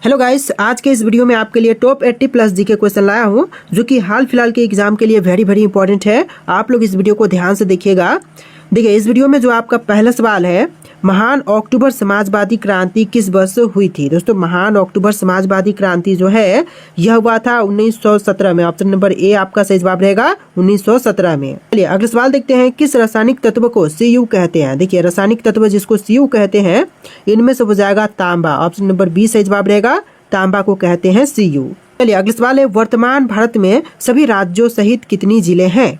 Hello guys, आज के इस वीडियो में आपके लिए टॉप 80 प्लस जीके क्वेश्चन लाया हूँ जो कि हाल फिलहाल के एग्जाम के लिए वेरी इंपॉर्टेंट है। आप लोग इस वीडियो को ध्यान से देखिएगा। देखिए, इस वीडियो में जो आपका पहला सवाल है, महान अक्टूबर समाजवादी क्रांति किस वर्ष हुई थी। दोस्तों, महान अक्टूबर समाजवादी क्रांति जो है यह हुआ था 1917 में। ऑप्शन नंबर ए आपका सही जवाब रहेगा 1917 में। चलिए अगला सवाल देखते हैं, किस रासायनिक तत्व को Cu कहते हैं। देखिए, रासायनिक तत्व जिसको Cu कहते हैं इनमें से हो जाएगा तांबा। ऑप्शन नंबर बी सही जवाब रहेगा, तांबा को कहते हैं Cu। चलिए अगला सवाल है, वर्तमान भारत में सभी राज्यों सहित कितनी जिले हैं।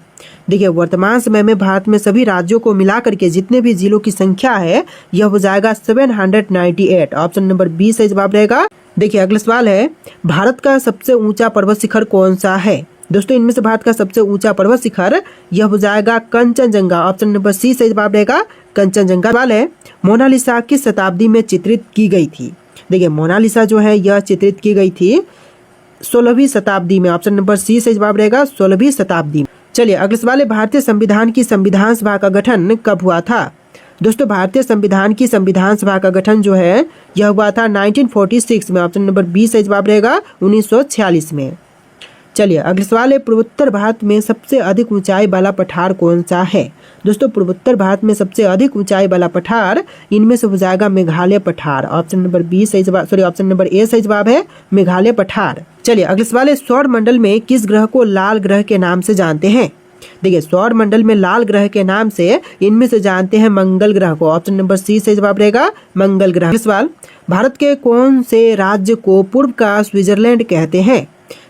देखिए, वर्तमान समय में भारत में सभी राज्यों को मिलाकर के जितने भी जिलों की संख्या है यह हो जाएगा 798। ऑप्शन नंबर बी सही जवाब रहेगा। देखिए अगला सवाल है, भारत का सबसे ऊंचा पर्वत शिखर कौन सा है। दोस्तों, इनमें से भारत का सबसे ऊंचा पर्वत शिखर यह हो जाएगा कंचनजंगा। ऑप्शन नंबर सी सही जवाब रहेगा, कंचनजंगा। सवाल है, मोनालिसा किस शताब्दी में चित्रित की गई थी। देखिए, मोनालिसा जो है यह चित्रित की गई थी 16वीं शताब्दी में। ऑप्शन नंबर सी सही जवाब रहेगा, 16वीं शताब्दी में। चलिए अगला सवाल है, भारतीय संविधान की संविधान सभा का गठन कब हुआ था। दोस्तों, भारतीय संविधान की संविधान सभा का गठन जो है यह हुआ था 1946 में। ऑप्शन नंबर बी सही जवाब रहेगा 1946 में। चलिए अगला सवाल है, पूर्वोत्तर भारत में सबसे अधिक ऊंचाई वाला पठार कौन सा है। दोस्तों, पूर्वोत्तर भारत में सबसे अधिक ऊंचाई वाला पठार इनमें से हो जाएगा मेघालय पठार। ऑप्शन नंबर बी सही जवाब, ऑप्शन नंबर ए सही जवाब है, मेघालय पठार। चलिए अगला सवाल है, सौर मंडल में किस ग्रह को लाल ग्रह के नाम से जानते हैं। देखिए, सौर मंडल में लाल ग्रह के नाम से इनमें से जानते हैं मंगल ग्रह को। ऑप्शन नंबर सी सही जवाब रहेगा, मंगल ग्रह। सवाल, भारत के कौन से राज्य को पूर्व का स्विट्जरलैंड कहते हैं।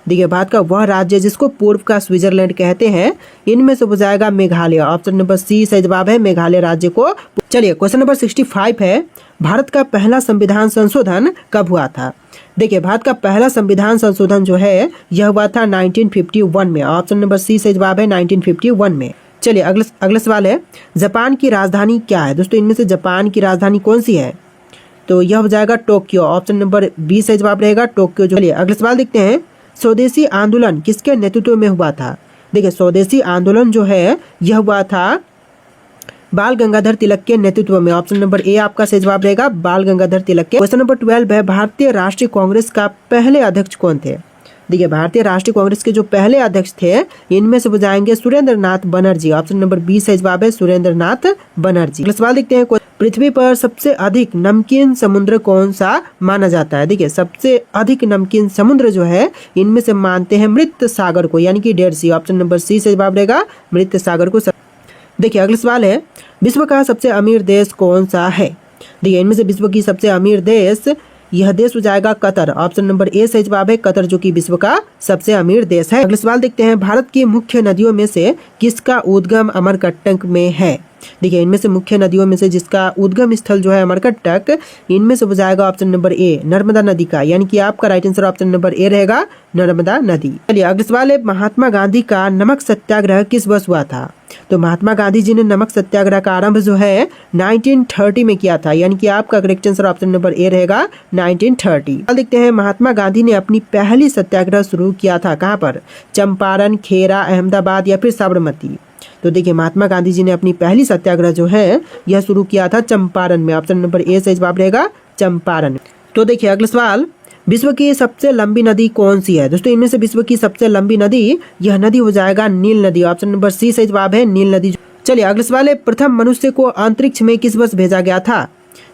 देखिए, भारत का वह राज्य जिसको पूर्व का स्विट्जरलैंड कहते हैं इनमें से हो जाएगा मेघालय। ऑप्शन नंबर सी सही जवाब है, मेघालय राज्य को। चलिए क्वेश्चन नंबर 65 है, भारत का पहला संविधान संशोधन कब हुआ था। देखिए, भारत का पहला संविधान संशोधन जो है यह हुआ था 1951 में। ऑप्शन नंबर सी सही जवाब है, 1951 में। चलिए अगला सवाल है, जापान की राजधानी क्या है। दोस्तों, इनमें से जापान की राजधानी कौन सी है, तो यह हो जाएगा टोक्यो। ऑप्शन नंबर बी सही जवाब रहेगा, टोक्यो। चलिए अगला सवाल देखते हैं, स्वदेशी आंदोलन किसके नेतृत्व में हुआ था। देखिए, स्वदेशी आंदोलन जो है यह हुआ था बाल गंगाधर तिलक के नेतृत्व में। ऑप्शन नंबर ए आपका सही जवाब रहेगा, बाल गंगाधर तिलक के। क्वेश्चन नंबर 12 है, भारतीय राष्ट्रीय कांग्रेस का पहले अध्यक्ष कौन थे। देखिए, भारतीय राष्ट्रीय कांग्रेस के जो पहले अध्यक्ष थे इनमें से हो जाएंगे सुरेंद्र नाथ बनर्जी। ऑप्शन नंबर बी सही जवाब है, सुरेंद्र नाथ बनर्जी। अगला सवाल देखते हैं, पृथ्वी पर सबसे अधिक नमकीन समुद्र कौन सा माना जाता है। देखिए, सबसे अधिक नमकीन समुद्र जो है इनमें से मानते हैं मृत सागर को, यानी कि डेड सी। ऑप्शन नंबर सी सही जवाब रहेगा, मृत सागर को। देखिए अगला सवाल है, विश्व का सबसे अमीर देश कौन सा है। देखिए, इनमें से विश्व की सबसे अमीर देश यह देश हो जाएगा कतर। ऑप्शन नंबर ए सही जवाब है, कतर, जो कि विश्व का सबसे अमीर देश है। अगला सवाल देखते हैं, भारत की मुख्य नदियों में से किसका उद्गम अमरकंटक में है। देखिए, इनमें से मुख्य नदियों में से जिसका उद्गम स्थल जो है अमरकंटक, इनमें से हो जाएगा ऑप्शन नंबर ए, नर्मदा नदी का, यानी कि आपका right answer option number A रहेगा, नर्मदा नदी। चलिए अगला सवाल है, महात्मा गांधी का नमक सत्याग्रह किस वर्ष हुआ था। तो महात्मा गांधी जी ने नमक सत्याग्रह का आरंभ जो है 1930 में किया था, यानी कि आपका correct answer option number A रहेगा, 1930। देखते हैं, महात्मा गांधी ने अपनी पहली सत्याग्रह शुरू किया था कहाँ पर, चंपारण, खेरा, अहमदाबाद या फिर साबरमती। तो देखिए, महात्मा गांधी जी ने अपनी पहली सत्याग्रह जो है यह शुरू किया था चंपारण में। ऑप्शन नंबर ए सही जवाब रहेगा, चंपारण। तो देखिए अगला सवाल, विश्व की सबसे लंबी नदी कौन सी है। दोस्तों, इनमें से विश्व की सबसे लंबी नदी यह नदी हो जाएगा नील नदी। ऑप्शन नंबर सी सही जवाब है, नील नदी। चलिए अगला सवाल है, प्रथम मनुष्य को अंतरिक्ष में किस वर्ष भेजा गया था।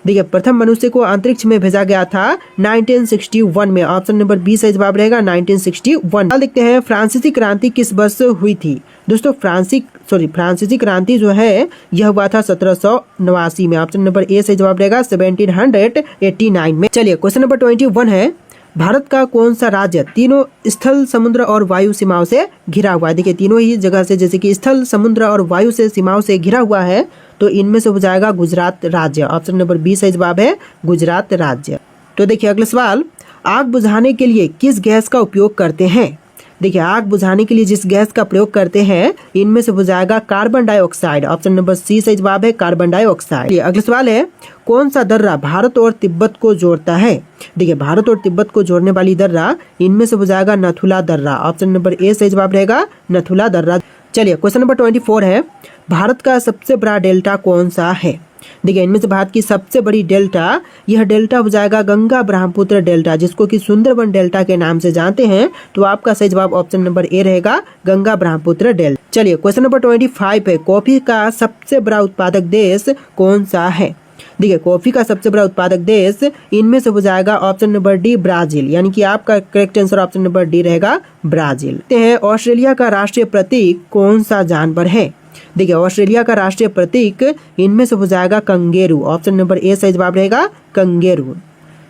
देखिए, प्रथम मनुष्य को अंतरिक्ष में भेजा गया था 1961 में। ऑप्शन नंबर बी सही जवाब रहेगा, 1961। देखते हैं, फ्रांसीसी क्रांति किस वर्ष हुई थी। दोस्तों, फ्रांसीसी क्रांति जो है यह हुआ था 1789 में। ऑप्शन नंबर ए सही जवाब रहेगा, 1789 में। चलिए क्वेश्चन नंबर 21 है, भारत का कौन सा राज्य तीनों स्थल, समुद्र और वायु सीमाओं से घिरा हुआ है। देखिए, तीनों ही जगह से, जैसे कि स्थल, समुद्र और वायु से सीमाओं से घिरा हुआ है, तो इनमें से हो जाएगा गुजरात राज्य। ऑप्शन नंबर बी सही जवाब है, गुजरात राज्य। तो देखिए अगला सवाल, आग बुझाने के लिए किस गैस का उपयोग करते हैं। देखिए, आग बुझाने के लिए जिस गैस का प्रयोग करते हैं इनमें से हो जाएगा carbon dioxide. Option number C सही जवाब है, कार्बन डाइऑक्साइड। अगला सवाल है, कौन सा दर्रा भारत और तिब्बत को जोड़ता है। देखिए, भारत और तिब्बत को जोड़ने वाली दर्रा इनमें से हो जाएगा नथुला दर्रा। ऑप्शन नंबर ए सही जवाब रहेगा, नथुला दर्रा। चलिए क्वेश्चन नंबर 24 है, भारत का सबसे बड़ा डेल्टा कौन सा है। देखिए इनमें से भारत की सबसे बड़ी डेल्टा, यह डेल्टा हो जाएगा गंगा ब्रह्मपुत्र डेल्टा, जिसको कि सुंदरबन डेल्टा के नाम से जानते हैं। तो आपका सही जवाब ऑप्शन नंबर ए रहेगा, गंगा ब्रह्मपुत्र डेल्टा। चलिए क्वेश्चन नंबर 25 है, कॉफी का सबसे बड़ा उत्पादक देश कौन सा है? देखिए कॉफी का सबसे बड़ा उत्पादक देश इनमें से हो जाएगा ऑप्शन नंबर डी, ब्राजील, यानी कि आपका correct answer option number D रहेगा, ब्राजील। ऑस्ट्रेलिया का राष्ट्रीय प्रतीक कौन सा जानवर है? देखिए ऑस्ट्रेलिया का राष्ट्रीय प्रतीक इनमें से हो जाएगा कंगेरू, ऑप्शन नंबर ए सही जवाब रहेगा, कंगेरू।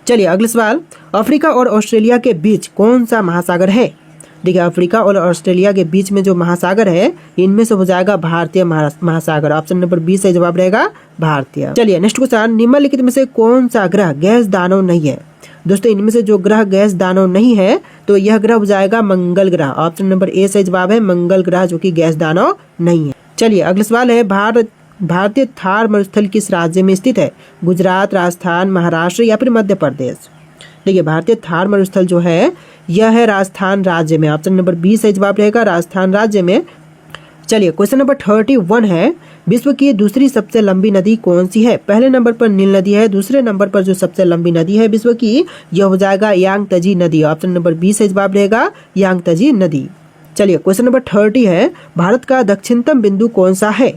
चलिए अगला सवाल, अफ्रीका और ऑस्ट्रेलिया के बीच कौन सा महासागर है? देखिए अफ्रीका और ऑस्ट्रेलिया के बीच में जो महासागर है इनमें से हो जाएगा भारतीय महासागर, ऑप्शन नंबर बी सही जवाब रहेगा, भारतीय। चलिए नेक्स्ट क्वेश्चन, निम्नलिखित में से कौन सा ग्रह गैस दानव नहीं है? दोस्तों इनमें से जो ग्रह गैस दानव नहीं है तो यह ग्रह हो जाएगा मंगल ग्रह, ऑप्शन नंबर ए सही जवाब है, मंगल ग्रह जो कि गैस दानव नहीं है। चलिए अगला सवाल है, भारतीय थार मरुस्थल किस राज्य में स्थित है? गुजरात, राजस्थान, महाराष्ट्र या फिर मध्य प्रदेश? देखिए भारतीय थार मरुस्थल जो है यह है राजस्थान राज्य में, ऑप्शन नंबर बी सही जवाब रहेगा, राजस्थान राज्य में। चलिए क्वेश्चन नंबर 31 है, विश्व की दूसरी सबसे लंबी नदी कौन सी है? पहले नंबर पर नील नदी है, दूसरे नंबर पर जो सबसे लंबी नदी है विश्व की यह हो जाएगा यांगत्जी नदी, ऑप्शन नंबर बी सही जवाब रहेगा, यांगत्जी नदी। चलिए क्वेश्चन नंबर 30 है, भारत का दक्षिणतम बिंदु कौन सा है?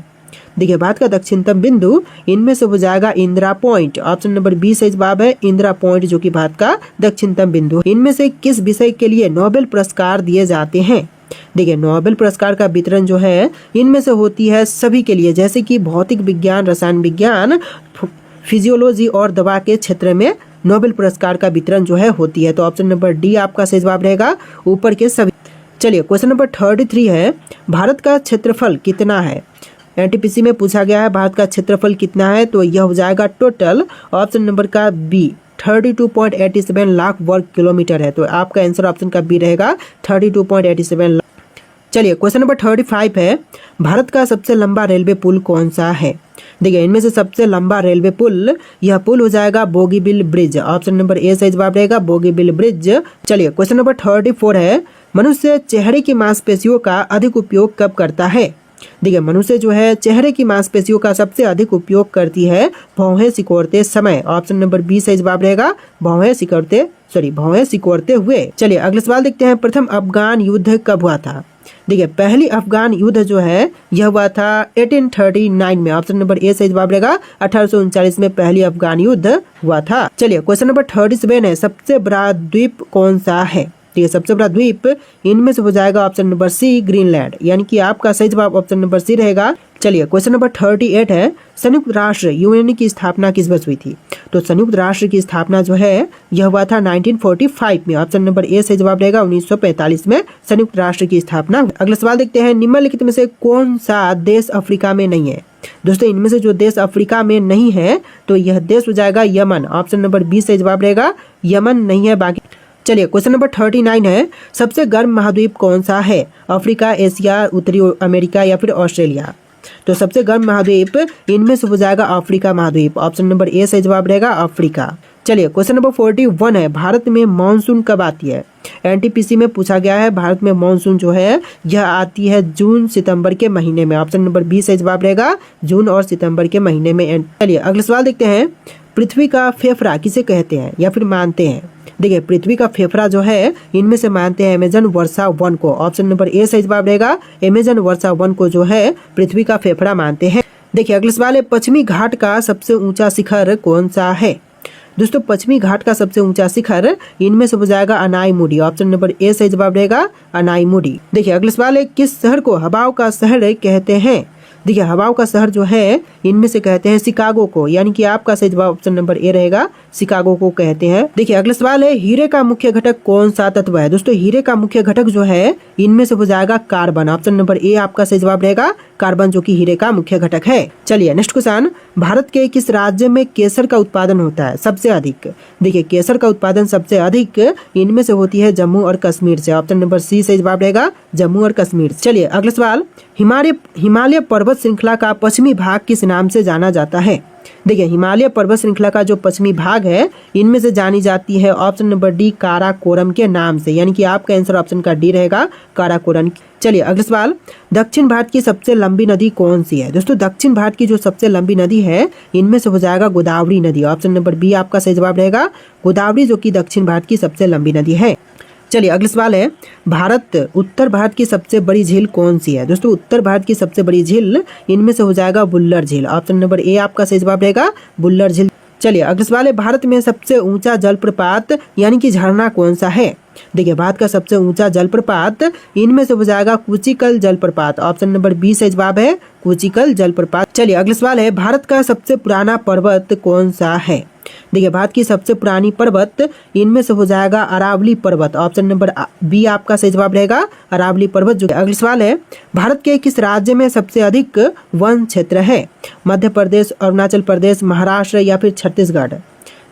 देखिए भारत का दक्षिणतम बिंदु इनमें से हो जाएगा Indira point, option number B सही जवाब है, इंदिरा पॉइंट जो कि भारत का दक्षिणतम बिंदु। इनमें से किस विषय के लिए नोबेल पुरस्कार दिए जाते हैं? देखिए नोबेल पुरस्कार का वितरण जो है इनमें से होती है सभी के लिए, जैसे कि भौतिक विज्ञान, रसायन विज्ञान, फिजियोलॉजी और दवा के क्षेत्र में नोबेल पुरस्कार का वितरण जो है होती है। तो ऑप्शन नंबर डी आपका सही जवाब रहेगा, ऊपर के सभी। चलिए क्वेश्चन नंबर 33 है, भारत का क्षेत्रफल कितना है? एनटीपीसी में पूछा गया है भारत का क्षेत्रफल कितना है, तो यह हो जाएगा टोटल, ऑप्शन नंबर का बी 32.87 लाख वर्ग किलोमीटर है। तो आपका आंसर ऑप्शन का बी रहेगा, 32.87 लाख। चलिए क्वेश्चन नंबर 35 है, भारत का सबसे लंबा रेलवे पुल कौन सा है? देखिए इनमें से सबसे लंबा रेलवे पुल, यह पुल हो जाएगा Bogibeel bridge, option number A सही जवाब रहेगा, बोगीबिल ब्रिज। चलिए क्वेश्चन नंबर 34 है, मनुष्य चेहरे की मांसपेशियों का अधिक उपयोग कब करता है? देखिए मनुष्य जो है चेहरे की मांसपेशियों का सबसे अधिक उपयोग करती है भौहें सिकोड़ते समय, ऑप्शन नंबर बी सही जवाब रहेगा, भौहें सिकोड़ते हुए। चलिए अगला सवाल देखते हैं, प्रथम अफगान युद्ध कब हुआ था? देखिए पहली अफगान युद्ध जो है यह हुआ था 1839 में, ऑप्शन नंबर ए सही जवाब रहेगा, 1839 में पहली अफगान युद्ध हुआ था। चलिए क्वेश्चन नंबर 37 है, सबसे बड़ा द्वीप कौन सा है? ठीक है, सबसे बड़ा द्वीप इनमें से हो जाएगा ऑप्शन नंबर सी, ग्रीनलैंड, यानी कि आपका सही जवाब ऑप्शन नंबर सी रहेगा। चलिए क्वेश्चन नंबर 38 है, संयुक्त राष्ट्र यूएन की स्थापना किस वर्ष हुई थी? तो संयुक्त राष्ट्र की स्थापना जो है यह हुआ था 1945 में, ऑप्शन नंबर ए सही जवाब रहेगा, 1945 में संयुक्त राष्ट्र की स्थापना। अगला सवाल देखते हैं, निम्नलिखित में से कौन सा देश अफ्रीका में नहीं है? दोस्तों इनमें से जो देश अफ्रीका में नहीं है तो यह देश हो जाएगा यमन, ऑप्शन नंबर बी सही जवाब रहेगा, यमन नहीं है बाकी। चलिए क्वेश्चन नंबर 39 है, सबसे गर्म महाद्वीप कौन सा है? अफ्रीका, एशिया, उत्तरी अमेरिका या फिर ऑस्ट्रेलिया? तो सबसे गर्म महाद्वीप इनमें से हो जाएगा अफ्रीका महाद्वीप, ऑप्शन नंबर ए सही जवाब रहेगा, अफ्रीका। चलिए क्वेश्चन नंबर 41 है, भारत में मानसून कब आती है? एनटीपीसी में पूछा गया है भारत में मानसून जो है यह आती है जून सितंबर के महीने में, ऑप्शन नंबर बी सही जवाब रहेगा, जून और सितंबर के महीने में। चलिए अगला सवाल देखते हैं, पृथ्वी का फेफड़ा किसे कहते हैं या फिर मानते हैं? देखिए पृथ्वी का फेफड़ा जो है इनमें से मानते हैं अमेजन वर्षा वन को, ऑप्शन नंबर ए सही जवाब रहेगा, अमेजन वर्षा वन को जो है पृथ्वी का फेफड़ा मानते हैं। देखिए अगला सवाल है, पश्चिमी घाट का सबसे ऊंचा शिखर कौन सा है? दोस्तों पश्चिमी घाट का सबसे ऊंचा शिखर इनमें से हो जाएगा अनाईमुडी, ऑप्शन नंबर ए सही जवाब रहेगा, अनाईमुडी। देखिए अगला सवाल है, किस शहर को हवाओं का शहर कहते हैं? देखिए हवाओं का शहर जो है इनमें से कहते हैं शिकागो को, यानी कि आपका सही जवाब ऑप्शन नंबर ए रहेगा, शिकागो को कहते हैं। देखिए अगला सवाल है, हीरे का मुख्य घटक कौन सा तत्व है? दोस्तों हीरे का मुख्य घटक जो है इनमें से हो जाएगा कार्बन, ऑप्शन नंबर ए आपका सही जवाब रहेगा, कार्बन जो कि हीरे का मुख्य घटक है। चलिए नेक्स्ट क्वेश्चन, भारत के किस राज्य में केसर का उत्पादन होता है सबसे अधिक? देखिए केसर का उत्पादन सबसे अधिक इनमें से होती है जम्मू और कश्मीर से, ऑप्शन नंबर सी सही जवाब रहेगा, जम्मू और कश्मीर। चलिए अगला सवाल, हिमालय पर्वत श्रृंखला का पश्चिमी भाग किस नाम से जाना जाता है? देखिए हिमालय पर्वत श्रृंखला का जो पश्चिमी भाग है इनमें से जानी जाती है ऑप्शन नंबर डी काराकोरम के नाम से, यानी कि आपका आंसर ऑप्शन का डी रहेगा काराकोरम। चलिए अगला सवाल, दक्षिण भारत की सबसे लंबी नदी कौन सी है? दोस्तों दक्षिण भारत की जो सबसे लंबी नदी है इनमें से हो जाएगा गोदावरी नदी। ऑप्शन नंबर बी आपका सही जवाब रहेगा गोदावरी, जो कि दक्षिण भारत की सबसे लंबी नदी है। चलिए अगला सवाल है, उत्तर भारत की सबसे बड़ी झील कौन सी है? दोस्तों उत्तर भारत की सबसे बड़ी झील इनमें से हो जाएगा बुल्लर झील। ऑप्शन नंबर ए आपका सही जवाब रहेगा बुल्लर झील। चलिए अगला सवाल है, भारत में सबसे ऊंचा जलप्रपात यानी कि झरना कौन सा है? देखिए भारत का सबसे ऊंचा जलप्रपात इनमें से हो जाएगा कुचिकल जलप्रपात। ऑप्शन नंबर बी सही जवाब है कुचिकल जलप्रपात। चलिए अगला सवाल है, भारत का सबसे पुराना पर्वत कौन सा है? देखिए भारत की सबसे पुरानी पर्वत इनमें से हो जाएगा अरावली पर्वत। ऑप्शन नंबर बी आपका सही जवाब रहेगा अरावली पर्वत। जो अगला सवाल है, भारत के किस राज्य में सबसे अधिक वन क्षेत्र है? मध्य प्रदेश, अरुणाचल प्रदेश, महाराष्ट्र या फिर छत्तीसगढ़?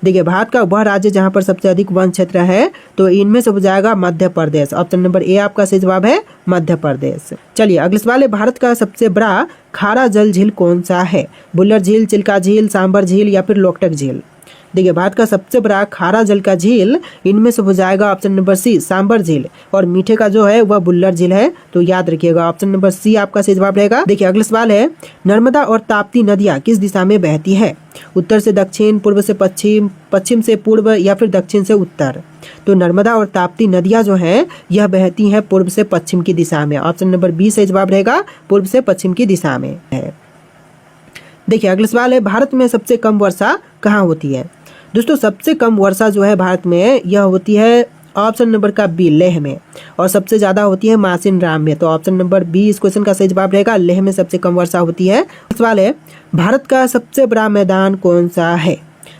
देखिए भारत का वह राज्य जहां पर सबसे अधिक वन क्षेत्र है तो इनमें से हो जाएगा Madhya Pradesh. Option number A आपका सही जवाब है मध्य प्रदेश। चलिए अगला सवाल है, भारत का सबसे बड़ा खारा जल झील कौन सा है? बुल्लर झील, चिल्का झील, सांबर झील या फिर लोकटक झील? देखिए भारत का सबसे बड़ा खारा जल का झील इनमें से हो जाएगा ऑप्शन नंबर सी सांबर झील, और मीठे का जो है वह बुल्लर झील है, तो याद रखिएगा ऑप्शन नंबर सी आपका सही जवाब रहेगा। देखिए अगला सवाल है, नर्मदा और ताप्ती नदियां किस दिशा में बहती है? उत्तर से दक्षिण, पूर्व से पश्चिम, पश्चिम से पूर्व या फिर दक्षिण से उत्तर? तो नर्मदा और ताप्ती नदियां जो है यह बहती हैं पूर्व से पश्चिम की दिशा में। ऑप्शन नंबर बी सही जवाब रहेगा पूर्व से पश्चिम की दिशा में है। देखिए अगला सवाल है, भारत में सबसे कम वर्षा कहाँ होती है? दोस्तों सबसे कम वर्षा जो है भारत में यह होती है ऑप्शन नंबर का बी लेह में, और सबसे ज्यादा होती है मासिन राम में। तो ऑप्शन नंबर बी इस क्वेश्चन का सही जवाब रहेगा, लेह में सबसे कम वर्षा होती है। सवाल है, भारत का सबसे बड़ा मैदान कौन सा है?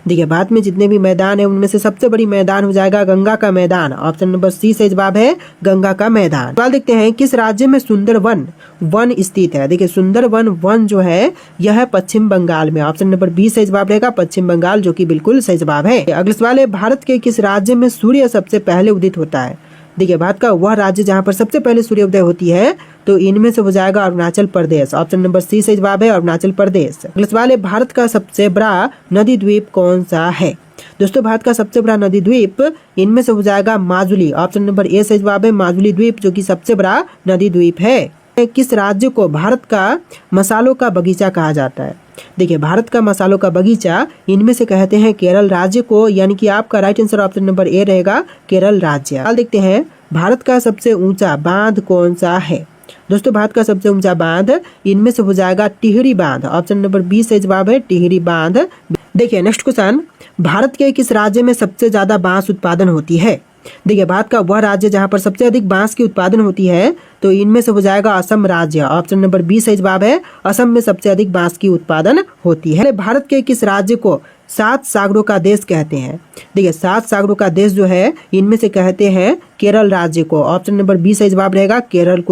देखिए भारत में जितने भी मैदान है उनमें से सबसे बड़ी मैदान हो जाएगा गंगा का मैदान। ऑप्शन नंबर सी सही जवाब है गंगा का मैदान। सवाल देखते हैं, किस राज्य में सुंदरवन वन स्थित है? देखिए सुंदरवन वन जो है यह है पश्चिम बंगाल में। ऑप्शन नंबर बी सही जवाब रहेगा पश्चिम बंगाल, जो कि बिल्कुल सही जवाब है। अगला सवाल है, भारत के किस राज्य में सूर्य सबसे पहले उदित होता है? देखिए भारत का वह राज्य जहां पर सबसे पहले सूर्योदय होती है तो इनमें से हो जाएगा Arunachal Pradesh. Option number C सही जवाब है अरुणाचल प्रदेश। अगला सवाल है, भारत का सबसे बड़ा नदी द्वीप कौन सा है? दोस्तों भारत का सबसे बड़ा नदी द्वीप इनमें से हो जाएगा माजुली। ऑप्शन नंबर ए सही जवाब है माजुली द्वीप, जो कि सबसे बड़ा नदी द्वीप है। किस राज्य को भारत का मसालों का बगीचा कहा जाता है? देखिए भारत का मसालों का बगीचा इनमें से कहते हैं केरल राज्य को, यानी कि आपका right answer option number A रहेगा केरल राज्य। हाल देखते हैं, भारत का सबसे ऊंचा बांध कौन सा है? दोस्तों भारत का सबसे ऊंचा बांध इनमें से हो जाएगा टिहरी बांध। ऑप्शन नंबर बी सही जवाब है टिहरी बांध। देखिए नेक्स्ट क्वेश्चन, भारत के किस राज्य में सबसे ज्यादा बांस उत्पादन होती है? देखिए भारत का वह राज्य जहां पर सबसे अधिक बांस की उत्पादन होती है तो इनमें से हो जाएगा असम राज्य। ऑप्शन नंबर बी सही जवाब है असम में सबसे अधिक बांस की उत्पादन होती है। भारत के किस राज्य को 7 सागरों का देश कहते हैं? देखिए 7 सागरों का देश जो है इनमें से कहते हैं केरल राज्य को। ऑप्शन नंबर बी सही जवाब रहेगा केरल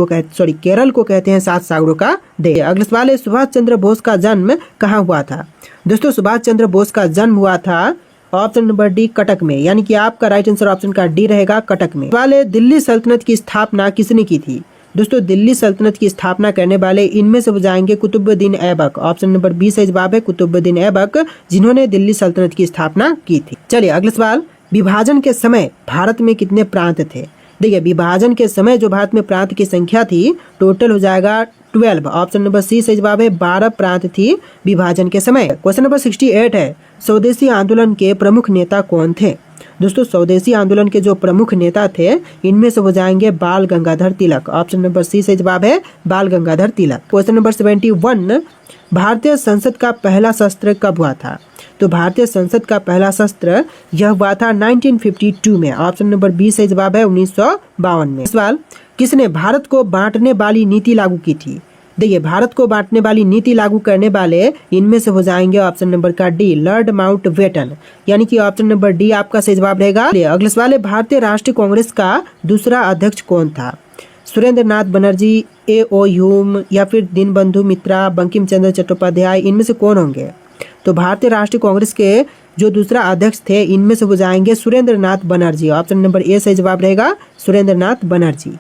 को कहते हैं 7 सागरों का देश। अगला सवाल है, सुभाष चंद्र बोस का जन्म कहाँ हुआ था? दोस्तों सुभाष चंद्र बोस का जन्म हुआ था ऑप्शन नंबर डी कटक में, यानी कि आपका राइट आंसर ऑप्शन का डी रहेगा कटक में। सवाल है, दिल्ली सल्तनत की स्थापना किसने की थी? दोस्तों दिल्ली सल्तनत की स्थापना करने वाले इनमें से हो जाएंगे Qutubuddin Aibak. Option number B सही जवाब है कुतुबुद्दीन ऐबक, जिन्होंने दिल्ली सल्तनत की स्थापना की थी। चलिए अगला सवाल, विभाजन के समय भारत में कितने प्रांत थे? देखिए विभाजन के समय जो भारत में प्रांत की संख्या थी टोटल हो जाएगा 12। ऑप्शन नंबर सी सही जवाब है 12 प्रांत थी विभाजन के समय। क्वेश्चन नंबर 68 है, स्वदेशी आंदोलन के प्रमुख नेता कौन थे? दोस्तों स्वदेशी आंदोलन के जो प्रमुख नेता थे इनमें से हो जाएंगे बाल Gangadhar Tilak. Option number C सही जवाब है बाल गंगाधर तिलक। क्वेश्चन नंबर 71, भारतीय संसद का पहला शस्त्र कब हुआ था? तो भारतीय संसद का पहला शस्त्र यह हुआ था 1952 में। ऑप्शन नंबर बी सही जवाब है 1952 में। सवाल, किसने भारत को बांटने वाली नीति लागू की थी? देखिए भारत को बांटने वाली नीति लागू करने वाले इनमें से हो जाएंगे ऑप्शन नंबर का डी लॉर्ड माउंटबेटन, यानी कि ऑप्शन नंबर डी आपका सही जवाब रहेगा। अगला सवाल है, भारतीय राष्ट्रीय कांग्रेस का दूसरा अध्यक्ष कौन था? सुरेंद्र नाथ बनर्जी, A.O. ह्यूम या फिर दीनबंधु मित्रा, बंकिम चंद्र चट्टोपाध्याय, इनमें से कौन होंगे? तो भारतीय राष्ट्रीय कांग्रेस के जो दूसरा अध्यक्ष थे इनमें से हो जाएंगे सुरेंद्र नाथ बनर्जी। ऑप्शन नंबर ए सही जवाब रहेगा सुरेंद्र नाथ बनर्जी।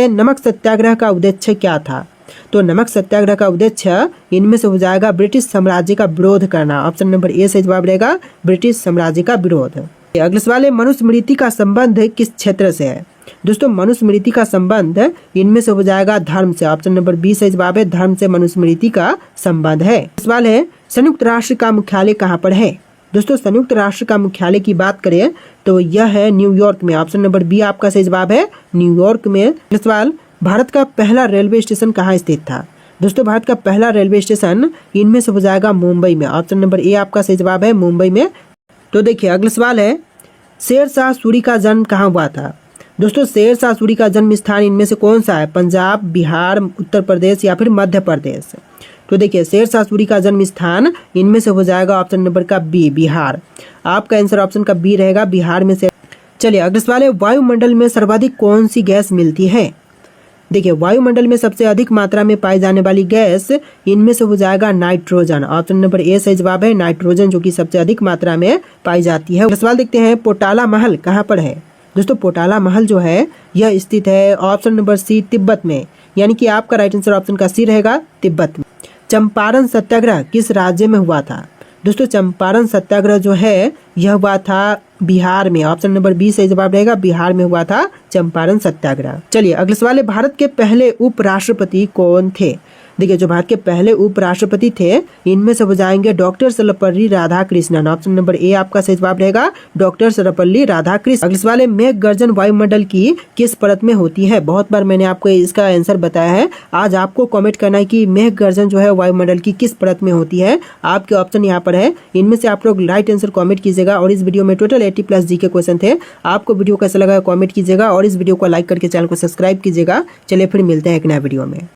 नमक सत्याग्रह का उद्देश्य क्या था? तो नमक सत्याग्रह का उद्देश्य इनमें से हो जाएगा ब्रिटिश साम्राज्य का विरोध करना। ऑप्शन नंबर ए सही जवाब रहेगा ब्रिटिश साम्राज्य का विरोध। अगले सवाल है मनुस्मृति का संबंध किस क्षेत्र से है। दोस्तों मनुस्मृति का संबंध इनमें से हो जाएगा धर्म से। ऑप्शन नंबर बी सही जवाब है धर्म से मनुस्मृति का संबंध है। सवाल है संयुक्त राष्ट्र का मुख्यालय कहाँ पर है। दोस्तों संयुक्त राष्ट्र का मुख्यालय की बात करें तो यह है न्यूयॉर्क में। ऑप्शन नंबर बी आपका सही जवाब है न्यूयॉर्क में। सवाल भारत का पहला रेलवे स्टेशन कहाँ स्थित था। दोस्तों भारत का पहला रेलवे स्टेशन इनमें से हो जाएगा मुंबई में। ऑप्शन नंबर ए आपका सही जवाब है मुंबई में। तो देखिए अगला सवाल है शेर शाह सूरी का जन्म कहाँ हुआ था। दोस्तों शेर शाह सूरी का जन्म स्थान इनमें से कौन सा है, पंजाब, बिहार, उत्तर प्रदेश या फिर मध्य प्रदेश। तो देखिए शेर शाह सूरी का जन्म स्थान इनमें से हो जाएगा ऑप्शन नंबर का बी बिहार। आपका आंसर ऑप्शन का बी रहेगा बिहार में से। चलिए अगला सवाल है वायुमंडल में सर्वाधिक कौन सी गैस मिलती है। देखिए वायुमंडल में सबसे अधिक मात्रा में पाई जाने वाली गैस इनमें से हो जाएगा नाइट्रोजन। ऑप्शन नंबर ए सही जवाब है नाइट्रोजन, जो कि सबसे अधिक मात्रा में पाई जाती है। सवाल देखते हैं पोटाला महल कहाँ पर है। दोस्तों पोटाला महल जो है यह स्थित है ऑप्शन नंबर सी तिब्बत में, यानी कि आपका राइट आंसर ऑप्शन का सी रहेगा तिब्बत में। चंपारण सत्याग्रह किस राज्य में हुआ था। दोस्तों चंपारण सत्याग्रह जो है यह हुआ था बिहार में। ऑप्शन नंबर बी सही जवाब रहेगा बिहार में हुआ था चंपारण सत्याग्रह। चलिए अगले सवाल है भारत के पहले उपराष्ट्रपति कौन थे। देखिए जो भारत के पहले उपराष्ट्रपति थे इनमें से हो जाएंगे doctor Sarvepalli Radhakrishnan. Option number A आपका सही जवाब रहेगा डॉक्टर सर्वपल्ली राधाकृष्णन। अगले सवाल है मेघ गर्जन वायुमंडल की किस परत में होती है। बहुत बार मैंने आपको इसका आंसर बताया है, आज आपको कमेंट करना है कि मेघ गर्जन जो है वायुमंडल की किस परत में होती है। आपके ऑप्शन यहाँ पर है, इनमें से आप लोग राइट आंसर कॉमेंट कीजिएगा। और इस वीडियो में टोटल 80+ जीके क्वेश्चन थे। आपको वीडियो कैसा लगा कॉमेंट कीजिएगा और इस वीडियो को लाइक करके चैनल को सब्सक्राइब कीजिएगा। चलिए फिर मिलते हैं एक नया वीडियो में।